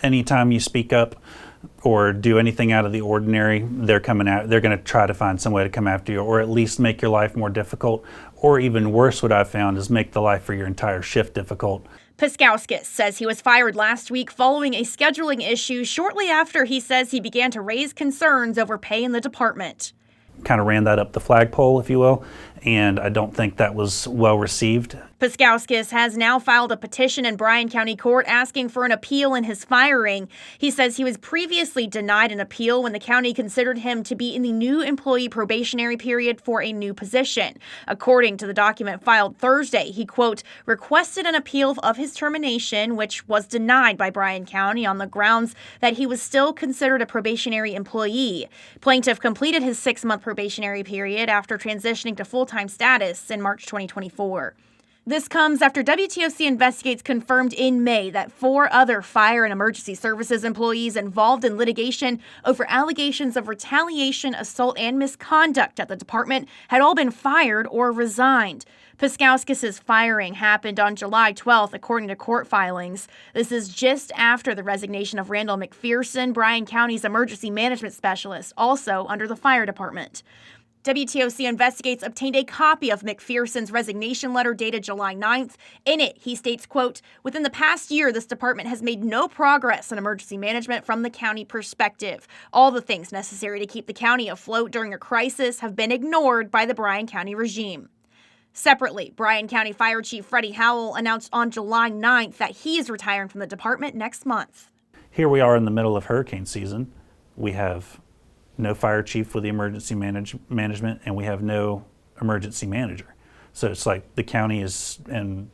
anytime you speak up or do anything out of the ordinary, they're coming out. They're going to try to find some way to come after you, or at least make your life more difficult, or even worse, what I've found is make the life for your entire shift difficult. Piskowskis says he was fired last week following a scheduling issue shortly after he says he began to raise concerns over pay in the department. Kind of ran that up the flagpole, if you will, and I don't think that was well received. Piskowskis has now filed a petition in Bryan County Court asking for an appeal in his firing. He says he was previously denied an appeal when the county considered him to be in the new employee probationary period for a new position. According to the document filed Thursday, he, quote, requested an appeal of his termination, which was denied by Bryan County on the grounds that he was still considered a probationary employee. Plaintiff completed his 6-month probationary period after transitioning to full-time status in March 2024. This comes after WTOC Investigates confirmed in May that 4 other fire and emergency services employees involved in litigation over allegations of retaliation, assault, and misconduct at the department had all been fired or resigned. Piskowskis' firing happened on July 12th, according to court filings. This is just after the resignation of Randall McPherson, Bryan County's emergency management specialist, also under the fire department. WTOC Investigates obtained a copy of McPherson's resignation letter dated July 9th. In it, he states, quote, within the past year, this department has made no progress in emergency management from the county perspective. All the things necessary to keep the county afloat during a crisis have been ignored by the Bryan County regime. Separately, Bryan County Fire Chief Freddie Howell announced on July 9th that he is retiring from the department next month. Here we are in the middle of hurricane season. We have no fire chief with the emergency management, and we have no emergency manager. So it's like the county is in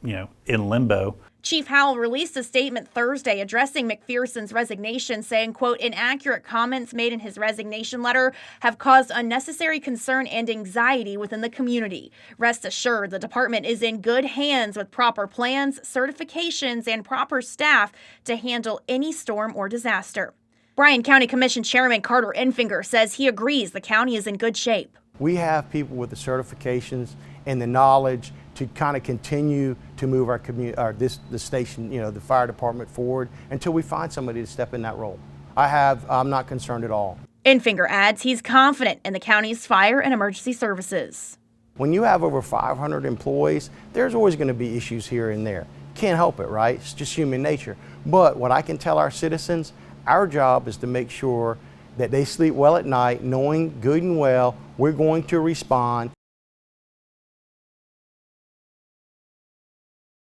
in limbo. Chief Howell released a statement Thursday addressing McPherson's resignation, saying, quote, inaccurate comments made in his resignation letter have caused unnecessary concern and anxiety within the community. Rest assured, the department is in good hands with proper plans, certifications, and proper staff to handle any storm or disaster. Bryan County Commission Chairman Carter Enfinger says he agrees the county is in good shape. We have people with the certifications and the knowledge to kind of continue to move our community, the station, the fire department forward until we find somebody to step in that role. I'm not concerned at all. Enfinger adds he's confident in the county's fire and emergency services. When you have over 500 employees, there's always going to be issues here and there. Can't help it, right? It's just human nature. But what I can tell our citizens, our job is to make sure that they sleep well at night, knowing good and well we're going to respond.